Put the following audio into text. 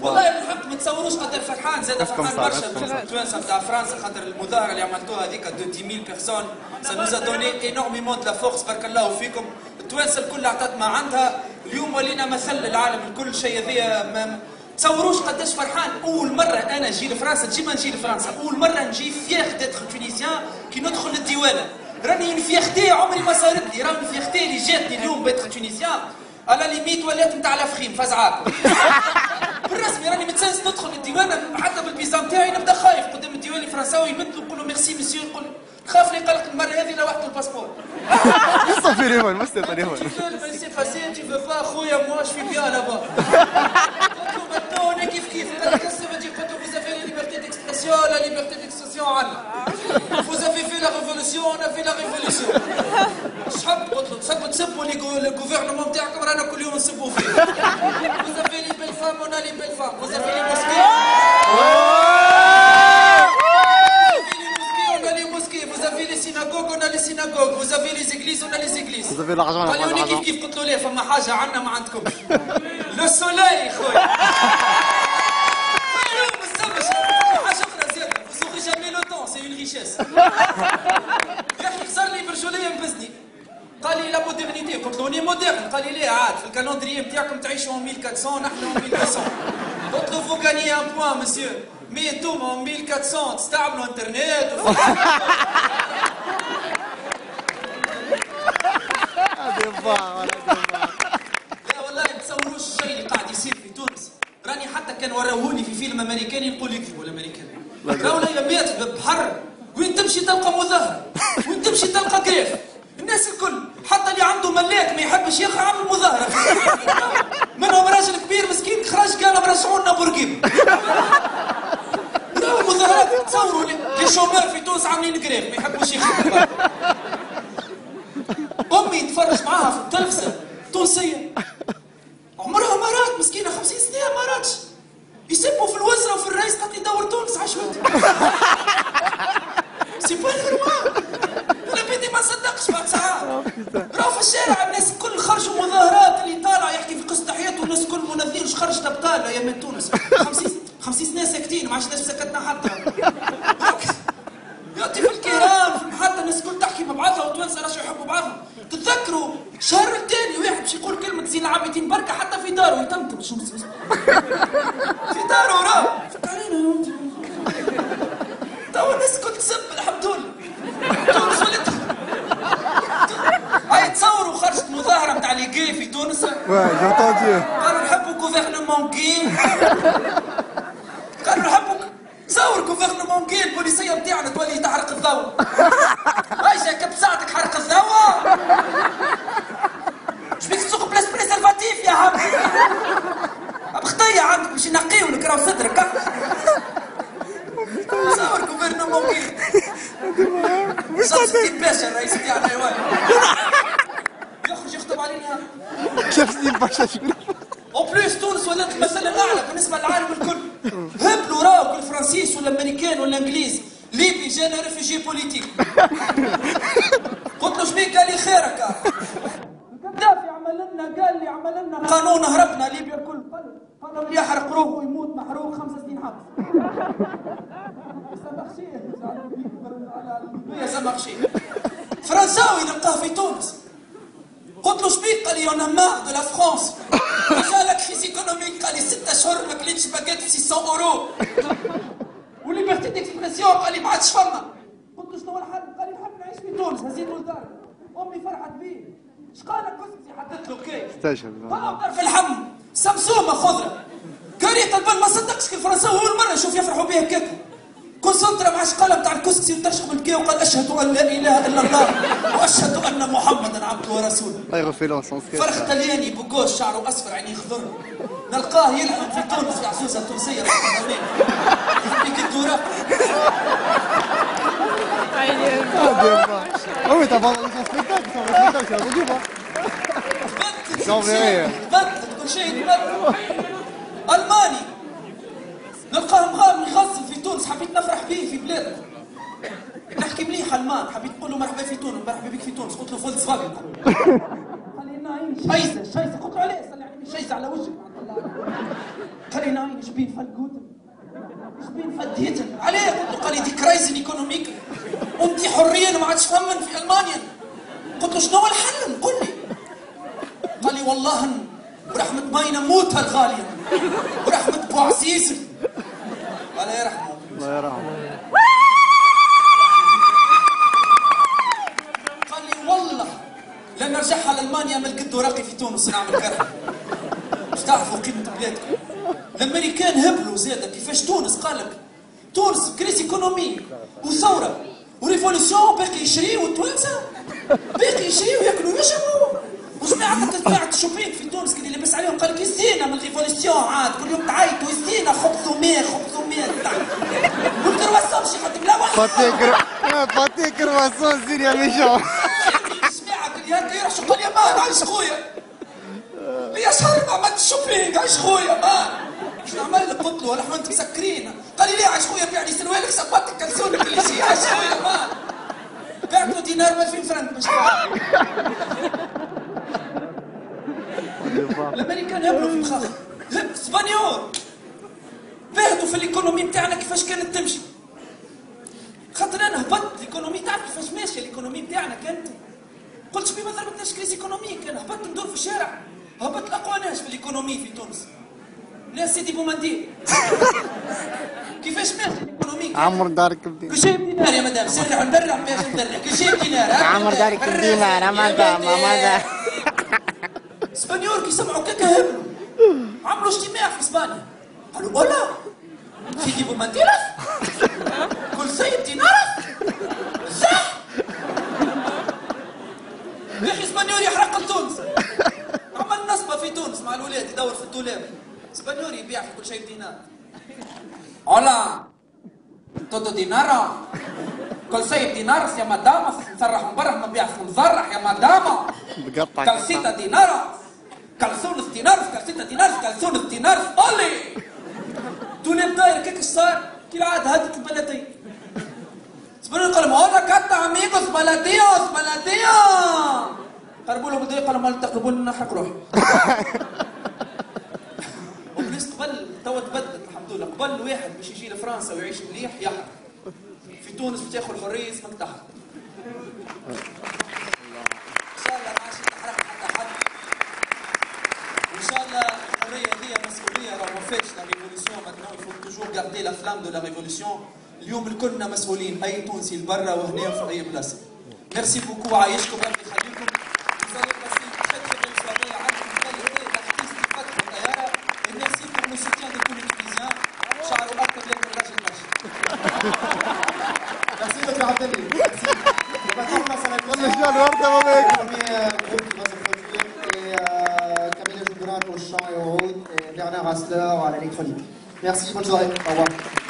والله بالحق ما تصوروش قدر فرحان، زاد فرحان برشا التوانسه نتاع فرنسا خاطر المظاهره اللي عملتوها هذيك دو 10000 بيرسون سا نوزا دوني انورميمون دو لا فورس، بارك الله فيكم. التوانسه الكل عطات ما عندها، اليوم ولينا مثل للعالم الكل. شيء هذيا ما تصوروش قداش فرحان. اول مره انا نجي لفرنسا، ديما نجي لفرنسا، اول مره نجي فيغ ديتر تونيزيان كي ندخل للديوانه. راني فيختي عمري ما صارت لي، راني فيختي اللي جاتني اليوم بيتر تونيزيان على ليميت ولات نتاع الافخيم فزعاكم. بالرسمي راني متسنس ندخل الديوان حتى بالبيزان تاعي نبدا خايف قدام الديوان الفرنساوي يمد له نقول له ميرسي مسيو، نقول خاف لي قلق المره هذه لوحده الباسبور. مصطفى ريهون مصطفى ريهون. سي باسي تي فو با خويا موا شفي بيان لابا. قلت له انا كيف قال لك السبب قلت له vous avez la liberté d'expression, la liberté d'expression عندنا. Vous avez fait la révolution, on a fait la révolution. شحب قلت له تحبوا تسبوا الجوفرنمون تاعكم رانا كل يوم نسبوا فيه. Vous avez les belles femmes, on a les belles femmes. Vous avez les mosquées. On a les mosquées. Vous avez les synagogues, on a les synagogues. Vous avez les églises, on a les églises. Vous avez l'argent, on a l'argent. كيف قلت له ليه فما حاجة عندنا ما عندكمش. Le soleil خويا. يا اخي خسر لي برجوليه مبزني. قال لي لا مودرنيتي، قلت له ني مودرن. قال لي ليه عاد في الكالندريي نتاعكم تعيشوا 1400 نحن 1200. قلت له فو غاني ان بوان مسيو، مي انتوما 1400 تستعملوا انترنت لا والله ما تصوروش الشيء اللي قاعد يصير في تونس. راني حتى كان وراهوني في فيلم امريكاني نقول يكذبوا الامريكان. راهو الايامات بحر، وين تمشي تلقى مظاهره، وين تمشي تلقى كريف. الناس الكل حتى اللي عنده ملاك ما يحبش يخرج عامل مظاهره. منهم راجل كبير مسكين خرج قال رجعوا لنا بورقيب. راهو مظاهرات تصوروا لي شومير في تونس عاملين كريف ما يحبوش يخرجوا. امي تفرج معاها في التلفزه تونسيه عمرها ما رات مسكينه 50 سنه ما راتش. يسبوا في الوزراء وفي الرئيس قد يدور تونس عشوائي. سي با نورمال. انا بدي ما نصدقش بعد ساعات. راهو في الشارع الناس الكل خرجوا مظاهرات، اللي طالع يحكي في قصه حياته والناس الكل مناذير. واش خرجت ابطال يا من تونس 50 سنه ساكتين ما عادش ناس سكتنا حتى. يعطي في الكيران في المحطه الناس الكل تحكي مع بعضها والتوانسه راشوا يحبوا بعضهم. تتذكروا شهر الثاني واحد باش يقول كلمه زين العابدين بركه حتى في داره يتمتم شو في داره راه فك علينا. توا الناس الكل تسب الحمد لله. تونس ولات هاي تصوروا خرجت مظاهره نتاع لي جاي في تونس. قالوا نحبوا كوفرنمون جاي. قالوا نحبوا تصور كوفرنمون جاي. البوليسيه نتاعنا تولي تحرق الضوء. هاي جاك بساعتك حرق الضوء. شبيك تسوق بلاس بريزرفاتيف يا عم. بخطيه عندك باش ينقيو لك راهو صدرك. تصور كوفرنمون جاي. شخص باشا الرئيس تاع الحيوان يخرج يخطب علينا. شخص باشا شكون؟ او بليس تونس ولات المسألة الأعلى بالنسبة للعالم الكل. هبلوا راهو كل فرنسيس ولا أمريكان ولا إنجليز ليبي جانا ريفوجي بوليتيك. قلت له شبيك؟ قال لي خيرك. القذافي قال لي عمل لنا قانون هربنا ليبيا الكل. قالوا اللي يحرق روحه ويموت محروق 5 سنين حبس. فرنساوي نلقاه في تونس. قلت له شبيك؟ قال لي انا مار دو لا فرانس. جا لا كريز ايكونوميك. قال لي 6 اشهر ما كليتش باكيت ب 600 اورو. وليبرتي ديكسبرسيون قال لي ما عادش فما. قلت له شنو الحل؟ قال لي نحب نعيش في تونس هزيت ولدار. امي فرحت بيه. اش قال لك كسكسي حطيت له كيك. استجب. طلع في الحم سمسومه خضره. كارية البن ما صدقش كي الفرنساوي اول مره نشوف يفرحوا بها كيك. كونسنترا مع شقاله بتاع الكسكسي وترشق بالكي وقال اشهد ان لا اله الا الله واشهد ان محمدا عبده ورسوله. فرخ طلياني بوغوش شعره اصفر عينيه خضر. نلقاه يلحن في تونس في عزوزه تونسيه يديك الدوره. Oui, t'as pas son spectacle, c'est un radio pas. Non mais. كل شيء الماني نلقاه مغامر يغزل في تونس. حبيت نفرح به في بلادنا. نحكي مليح المان. حبيت نقول له مرحبا في تونس مرحبا بك في تونس. قلت له فولكس فاجن. قال لي نايم شايسه قلت له عليه صلي على شيز على وجهك قال لي ناين شبين فالكوت شبين فديتن عليه قلت له قال لي دي كرايزن ايكونوميك وانت حريا ما عادش فمن في المانيا قلت له شنو هو الحل قل لي قال لي والله ورحمة ماي نموتها الغالية ورحمة بو عزيز الله يرحمه الله يرحمه قال لي والله لن نرجعها لألمانيا من قد ورقي في تونس نعمل كرهة مش تعرفوا قيمة بلادكم الأمريكان هبلوا زادة كيفاش تونس قال لك تونس كريس ايكونومي وثورة وريفولوسيون باقي يشريوا التوانسة باقي يشريوا وياكلوا ويشربوا وجماعة جماعة الشوبينغ في تونس اللي لبس عليهم قال لك يستينا من الريفولوسيون عاد كل يوم تعيطوا يستينا خبز وماء والكرواسون شي خاطر لا واحد فاتي كرواسون زين يا ميشو جماعة اللي هكا يروح شو قال يا مان عايش خويا ليا شهر ما عملت الشوبينغ عايش خويا مان شو نعمل لك قلت له ولا احنا انت مسكرين قال لي ليه عايش خويا بيعني سروالك صباتك كلسونك كل شيء عايش خويا مان بعت له دينار ب 2000 فرنك مش الامريكان هبلوا في الخاخ اسبانيول فهدوا في الايكونومي بتاعنا كيفاش كانت تمشي خاطر انا هبطت الايكونومي تعرف كيفاش ماشيه الايكونومي بتاعنا كانت قلت شبيه ما ضربتناش كريز ايكونوميك انا هبطت ندور في الشارع هبط الاقوى ناس في الايكونومي في تونس لا سيدي بومنديل كيفاش ماشي الايكونومي عمر دارك بدينار كل شيء بدينار يا مدام سرع ندرع ماشي ندرع كل شيء بدينار عمر دارك بدينار ماذا اسبانيول كي سمعوا كيكا هبلوا عملوا اجتماع في اسبانيا قالوا اولا سيدي بومنديلس كل سيد دينار صح يا اخي اسبانيول يحرق لتونس عمل نصبه في تونس مع الولاد يدور في الدولاب اسبانيول يبيع في كل شيء بدينار اولا تودو دينار كل شيء بدينار يا مدام نصرح من برا ما نبيع في مزرح يا مدام كالسيتا دينار كالسونس دينار كالسيتا دينار كالسونس دينار اولي دولاب داير كيك صار كي العاده هذيك البلديه اسبانيول قال هولا كاتا اميغوس بلديوس قربوا له بده قالوا ما تقربوا لنا نحرق روحي وبليس قبل توا تبدلت الحمد لله قبل واحد باش يجي لفرنسا ويعيش مليح يحرق في تونس بتاخذ حريه اسمك تحرق ان شاء الله ما عادش تحرق حتى حد وان شاء الله الحريه هي مسؤوليه راه ما فاتش لا ريفولوسيون ماتنون il faut toujours garder la flamme de la révolution اليوم الكلنا مسؤولين اي تونسي لبرا وهنا في اي بلاصه ميرسي بوكو عايشكم ربي يخليكم merci pour le soutien de tous les Tunisiens. شعروا أكثر لكم الرجل المشي. Merci Dr Abdelli. Merci. Et maintenant on passe à la premier groupe qui va se produire et Camille Jouguerin au chant et au oud et Bernard Hassler à l'électronique. Merci, bonne soirée. Au revoir.